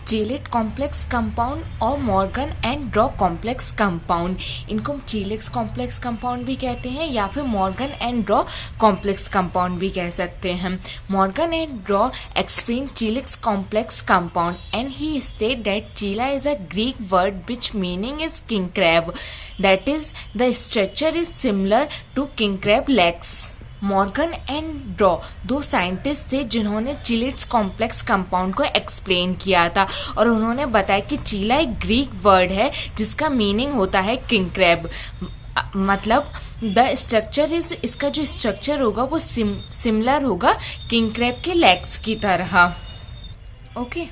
चेलेट complex compound और Morgan and Drew complex compound, इनको हम चेलेट कॉम्प्लेक्स कंपाउंड भी कहते हैं या फिर Morgan and Drew complex compound भी कह सकते हैं। Morgan and Drew explain chelate complex compound and he state that chela is a Greek word which meaning is king crab, that is the structure is similar to king crab legs. Morgan and Drew दो scientist थे जिन्होंने chelates complex compound को explain किया था और उन्होंने बताया कि चीला एक ग्रीक वर्ड है जिसका मीनिंग होता है किंग क्रैब, मतलब द स्ट्रक्चर इज, इसका जो स्ट्रक्चर होगा वो सिमिलर होगा किंग क्रैब के लेग्स की तरह। Okay,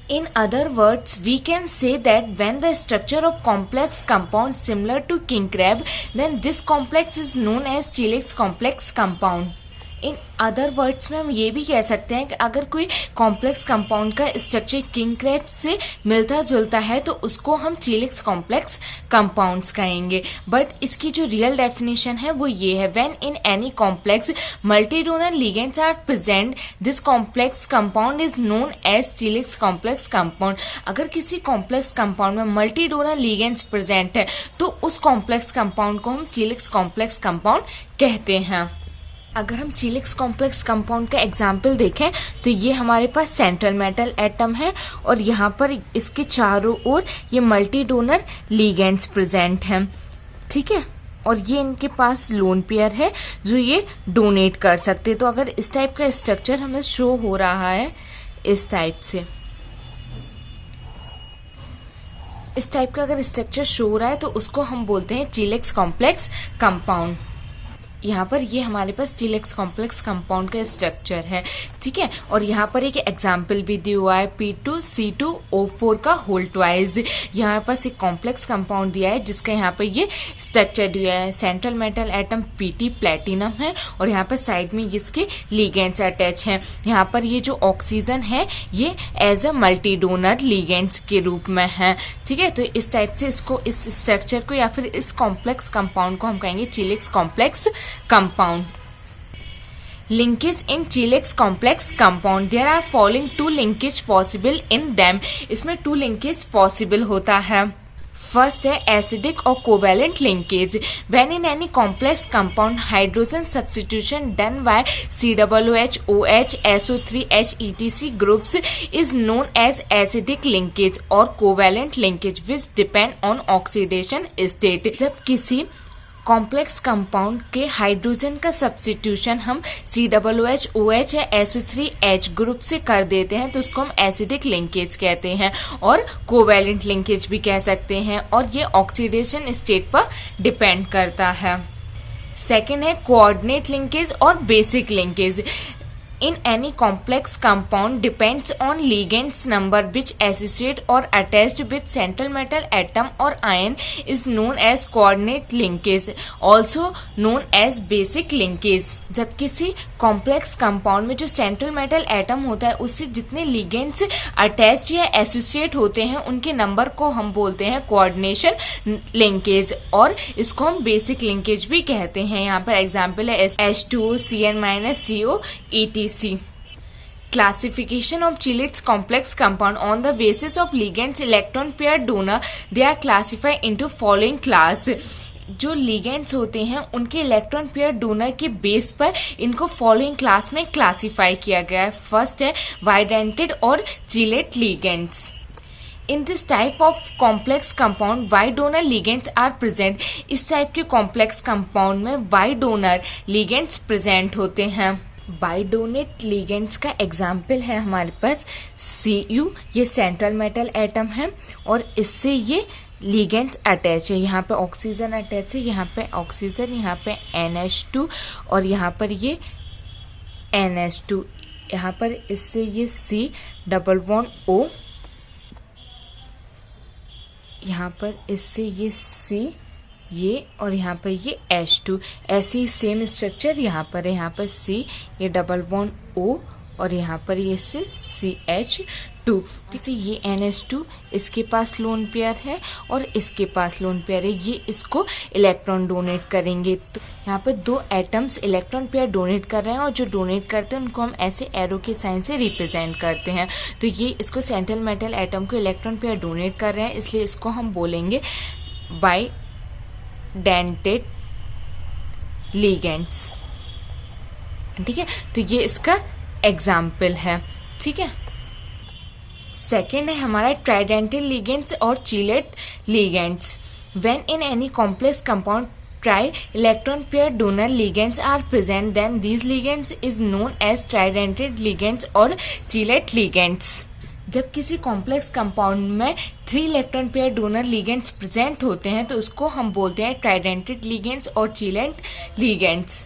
in other words, we can say that when the structure of complex compound similar to king crab, then this complex is known as Chilex complex compound. In other words में हम ये भी कह सकते हैं कि अगर कोई कॉम्प्लेक्स कंपाउंड का स्ट्रक्चर किंग क्रैब से मिलता जुलता है तो उसको हम चीलेक्स कॉम्प्लेक्स कंपाउंड्स कहेंगे। बट इसकी जो रियल डेफिनेशन है वो ये है, when in any complex multidonor ligands are present this complex compound is known as chelate complex compound. अगर किसी कॉम्प्लेक्स कंपाउंड में मल्टीडोनर लिगेंड्स प्रेजेंट है तो उस कॉम्प्लेक्स कंपाउंड को हम चीलेक्स कॉम्प्लेक्स कंपाउंड कहते हैं। अगर हम चीलेक्स कॉम्प्लेक्स कंपाउंड का एग्जाम्पल देखें तो ये हमारे पास सेंट्रल मेटल एटम है और यहाँ पर इसके चारों ओर ये मल्टी डोनर लिगेंड्स प्रेजेंट हैं, ठीक है, और ये इनके पास लोन पेयर है जो ये डोनेट कर सकते हैं। तो अगर इस टाइप का स्ट्रक्चर हमें शो हो रहा है इस टाइप से, इस टाइप का अगर स्ट्रक्चर शो हो रहा है तो उसको हम बोलते हैं चीलेक्स कॉम्प्लेक्स कंपाउंड। यहाँ पर ये हमारे पास चीलेक्स कॉम्प्लेक्स कंपाउंड का स्ट्रक्चर है, ठीक है, और यहाँ पर एक एग्जाम्पल भी दिया हुआ है P2C2O4 का होल ट्वाइस। यहाँ पास एक कॉम्प्लेक्स कंपाउंड दिया है जिसका यहाँ पर ये स्ट्रक्चर दिया है, central metal atom Pt platinum है और यहाँ पर साइड में इसके लिगेंड्स अटैच हैं। यहाँ पर ये जो ऑक्सीजन है ये as a multi donor ligands के रूप में है, ठीक है। तो इस टाइप से इसको, इस स्ट्रक्चर को या फिर इस कॉम्प्लेक्स कंपाउंड को हम कहेंगे चीलेक्स complex compound. Linkage in Chilex complex compound. There are following two linkage possible in them. इसमें two linkage possible होता है। फर्स्ट है एसिडिक और covalent linkage. When in any complex compound hydrogen substitution done by COOH, OH, SO3H etc groups is known as acidic linkage और covalent linkage which depend on oxidation state. जब किसी complex compound के hydrogen का substitution हम COOH, OH या SO3H group से कर देते हैं तो उसको हम एसिडिक लिंकेज कहते हैं और कोवेलेंट लिंकेज भी कह सकते हैं और ये ऑक्सीडेशन स्टेट पर डिपेंड करता है। सेकेंड है कोऑर्डिनेट लिंकेज और basic linkage. In any complex compound depends on ligands number which associate or attached with central metal atom or ion is known as coordinate linkage, also known as basic linkage। जब किसी complex compound में जो central metal atom होता है उससे जितने ligands attach या associate होते हैं उनके नंबर को हम बोलते हैं कोऑर्डिनेशन लिंकेज और इसको हम बेसिक लिंकेज भी कहते हैं। यहाँ पर एग्जांपल है H2O, Cn-CO, etc. Classification of Chilex complex compound on the basis of ligands electron pair donor, they are classified into following class। जो लिगेंड्स होते हैं उनके इलेक्ट्रॉन पेयर डोनर के बेस पर इनको फॉलोइंग क्लास में क्लासिफाई किया गया है। फर्स्ट है वाइडेंटेड और chelate ligands. In this type of complex compound Y donor ligands are present. इस टाइप के कॉम्प्लेक्स कंपाउंड में वाई डोनर लिगेंड्स प्रेजेंट होते हैं। बाइडोनेट लिगेंड्स का एग्जाम्पल है हमारे पास Cu, ये सेंट्रल मेटल एटम है और इससे ये लिगेंड्स अटैच है। यहाँ पे ऑक्सीजन अटैच है, यहाँ पे ऑक्सीजन, यहाँ पे NH2 और यहाँ पर ये NH2, यहाँ पर इससे ये C डबल बॉन्ड O, यहाँ पर इससे ये C ये और यहाँ पर ये H2, ऐसी सेम स्ट्रक्चर यहाँ पर है, यहाँ पर C, ये डबल बॉन्ड O और यहाँ पर ये से CH2। जैसे ये NH2 इसके पास लोन पेयर है और इसके पास लोन पेयर है, ये इसको इलेक्ट्रॉन डोनेट करेंगे। तो यहाँ पर 2 एटम्स इलेक्ट्रॉन पेयर डोनेट कर रहे हैं और जो डोनेट करते हैं उनको हम ऐसे एरो के साइन से रिप्रेजेंट करते हैं। तो ये इसको सेंट्रल मेटल एटम को इलेक्ट्रॉन पेयर डोनेट कर रहे हैं, इसलिए इसको हम बोलेंगे बाइडेंटेड लिगेंड्स। ठीक है, तो ये इसका एग्जाम्पल है। ठीक है, सेकेंड है हमारा ट्राइडेंटल लिगेंड्स और chelate ligands. When in any complex compound tri electron pair donor ligands are present, then these ligands is known as tridentate ligands और chelate ligands। जब किसी कॉम्प्लेक्स कंपाउंड में 3 electron pair donor ligands present होते हैं तो उसको हम बोलते हैं ट्राइडेंटेड लिगेंड्स और चीलेट लिगेंड्स।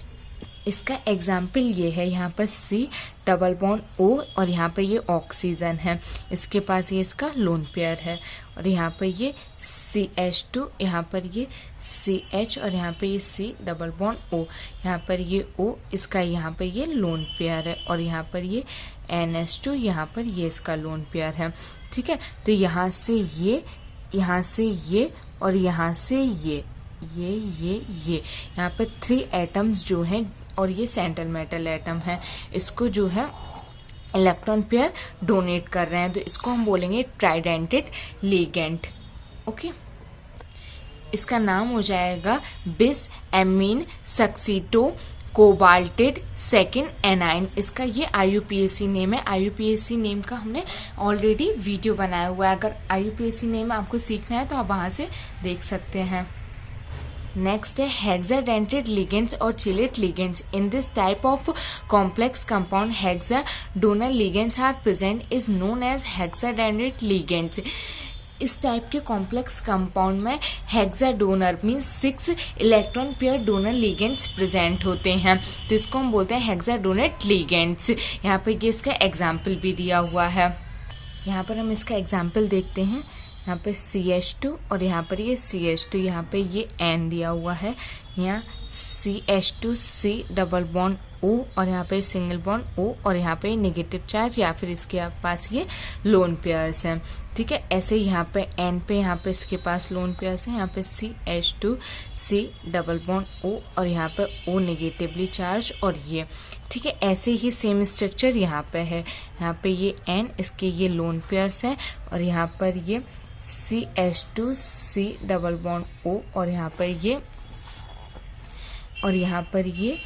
इसका एग्जाम्पल ये है, यहाँ पर C डबल बॉन्ड O और यहाँ पर ये ऑक्सीजन है, इसके पास ये इसका लोन पेयर है, और यहाँ पर ये CH2, यहाँ पर ये CH और यहाँ पर ये C डबल बॉन्ड O, यहाँ पर ये O इसका यहाँ पर ये लोन पेयर है, और यहाँ पर ये NH2, यहाँ पर ये इसका लोन पेयर है। ठीक है, तो यहाँ से ये, यहाँ से ये और यहाँ से ये यहाँ पर 3 एटम्स जो हैं और ये सेंट्रल मेटल एटम है, इसको जो है इलेक्ट्रॉन पेयर डोनेट कर रहे हैं, तो इसको हम बोलेंगे ट्राइडेंटेड लिगेंड। ओके, इसका नाम हो जाएगा बिस एमीन सक्सीटो कोबाल्टेड सेकेंड एनाइन। इसका ये IUPAC नेम है। IUPAC नेम का हमने ऑलरेडी वीडियो बनाया हुआ है, अगर IUPAC नेम आपको सीखना है तो आप वहां से देख सकते हैं। नेक्स्ट है हेक्साडेंटेड लिगेंड्स और chelate ligands. In this type of complex compound hexadonor ligands are present is known as hexadentate ligands. इस टाइप के कॉम्प्लेक्स कंपाउंड में hexadonor means 6 electron pair donor ligands present होते हैं, तो इसको हम बोलते हैं हेक्साडोनेट लिगेंड्स। यहाँ पर ये इसका एग्जाम्पल भी दिया हुआ है, यहाँ पर हम इसका एग्जाम्पल देखते हैं। यहाँ पे CH2 और यहाँ पर ये CH2, यहाँ पे ये N दिया हुआ है, यहाँ CH2C डबल बॉन्ड O और यहाँ पे सिंगल बॉन्ड O और यहाँ पे नेगेटिव चार्ज या फिर इसके पास ये लोन पेयर्स हैं। ठीक है, ऐसे यहाँ पे N पे यहाँ पे इसके पास लोन पेयर्स हैं, यहाँ पे CH2C डबल बॉन्ड O और यहाँ पे O नेगेटिवली चार्ज और ये। ठीक है, ऐसे ही सेम स्ट्रक्चर यहाँ पे है, यहाँ पे ये N इसके ये लोन पेयर्स हैं और यहाँ पर ये CH2C डबल बॉन्ड O और यहाँ पर ये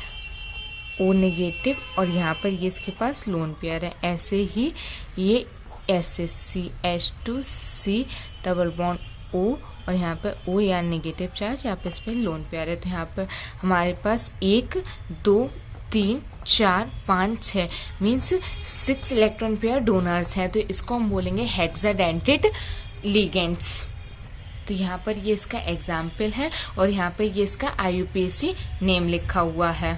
O नेगेटिव और यहाँ पर ये इसके पास लोन पेयर है। ऐसे ही ये ऐसे CH2C डबल बॉन्ड O और यहाँ पर O या नेगेटिव चार्ज, यहाँ पे इस पर लोन पेयर है। तो यहाँ पर हमारे पास 1 2 3 4 5 6 मीन्स 6 इलेक्ट्रॉन पेयर डोनर्स हैं, तो इसको हम बोलेंगे हेक्साडेंटेड लिगेंड्स। तो यहाँ पर ये इसका एग्जाम्पल है और यहाँ पर ये इसका IUPAC नेम लिखा हुआ है।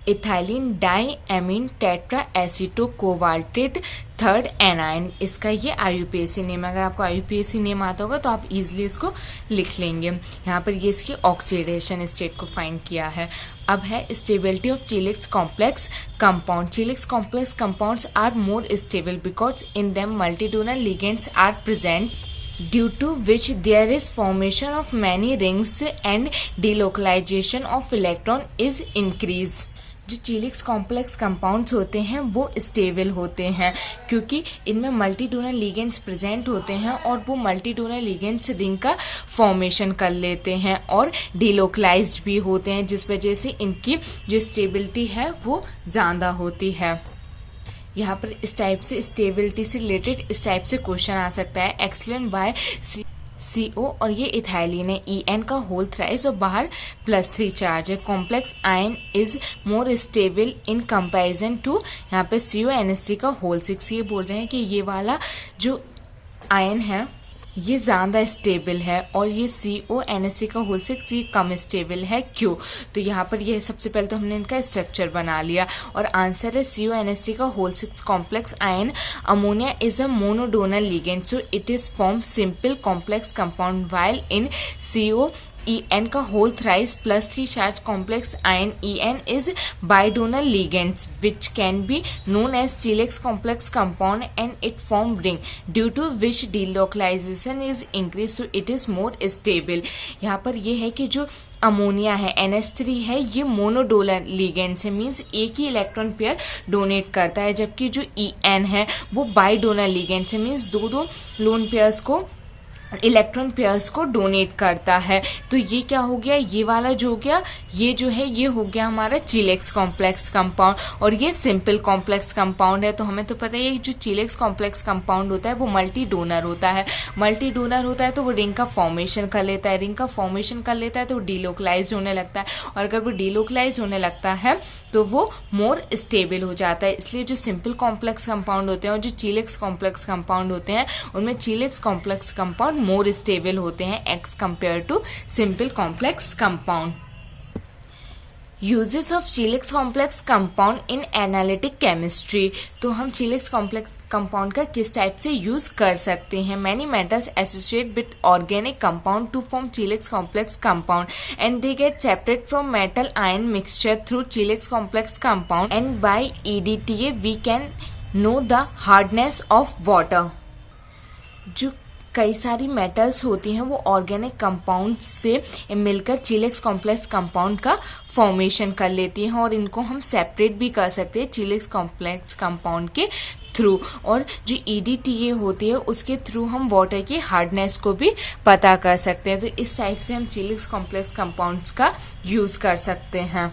Ethylene die amine tetra एसिटो cobaltate third A9, इसका ये IUPAC नेम है। अगर आपको IUPAC नेम आता होगा तो आप इजीली इसको लिख लेंगे। यहाँ पर ये इसकी ऑक्सीडेशन स्टेट को फाइंड किया है। अब है stability of chelate complex compound. Chelate complex compounds are more stable because in them multidonor ligands are present, due to which there is formation of many rings and delocalization of electron is increased। जो चीलेक्स complex compounds होते हैं वो stable होते हैं क्योंकि इनमें multi donor ligands present होते हैं और वो मल्टी डोनर लिगेंड्स रिंग का फॉर्मेशन कर लेते हैं और डिलोकलाइज्ड भी होते हैं, जिस वजह से इनकी जो स्टेबिलिटी है वो ज़्यादा होती है। यहाँ पर इस टाइप से स्टेबिलिटी से रिलेटेड इस टाइप से क्वेश्चन आ सकता है। एक्सप्लेन वाई CO और ये इथाइलिन है, En का होल थ्राइस और बाहर +3 चार्ज है। Complex ion is more stable in comparison to, यहाँ पे CONH3 का होल 6। ये बोल रहे हैं कि ये वाला जो आयन है ये ज़्यादा स्टेबल है और ये CONH3 का होल 6 ये कम स्टेबल है। क्यों? तो यहाँ पर ये सबसे पहले तो हमने इनका स्ट्रक्चर बना लिया और आंसर है CONH3 का whole 6 complex ion ammonia is a monodonor ligand, so it is form simple complex compound, while in CO En का whole thrice plus 3 charge complex ion En is bidonal ligands which can be known as Chilex complex compound and it form ring due to which delocalization is increased so it is more stable। यहाँ पर ये है कि जो ammonia है NH3 है ये मोनोडोनल ligand है, मीन्स एक ही इलेक्ट्रॉन पेयर डोनेट करता है, जबकि जो En है वो बाइडोनल लिगेंड है, मीन्स दो लोन पेयर्स को इलेक्ट्रॉन पेयर्स को डोनेट करता है। तो ये क्या हो गया, ये वाला जो हो गया ये जो है ये हो गया हमारा चिलेक्स कॉम्प्लेक्स कंपाउंड, और ये सिंपल कॉम्प्लेक्स कंपाउंड है। तो हमें तो पता है जो चिलेक्स कॉम्प्लेक्स कंपाउंड होता है वो मल्टी डोनर होता है, मल्टी डोनर होता है तो वो रिंग का फॉर्मेशन कर लेता है, रिंग का फॉर्मेशन कर लेता है तो वो डीलोकलाइज होने लगता है, और अगर वो डीलोकलाइज होने लगता है तो वो मोर स्टेबल हो जाता है। इसलिए जो सिंपल कॉम्प्लेक्स कंपाउंड होते हैं और जो चिलेक्स कॉम्प्लेक्स कंपाउंड होते हैं उनमें chelate complex compound more stable होते हैं as compare to simple complex compound. Uses of chelate complex compound in analytic chemistry. तो हम चिलेक्स कॉम्प्लेक्स कंपाउंड का किस टाइप से यूज कर सकते हैं। Many metals associate with organic compound to form chelate complex compound and they get separate from metal ion mixture through chelate complex compound and by EDTA we can know the hardness of water. जो कई सारी metals होती हैं वो organic compound से मिलकर chillax complex compound का formation कर लेती हैं, और इनको हम सेपरेट भी कर सकते हैं चिलेक्स कॉम्प्लेक्स कंपाउंड के थ्रू। और जो EDTA होती है उसके थ्रू हम वाटर की हार्डनेस को भी पता कर सकते हैं। तो इस टाइप से हम चिलेक्स कॉम्प्लेक्स कंपाउंड्स का यूज कर सकते हैं।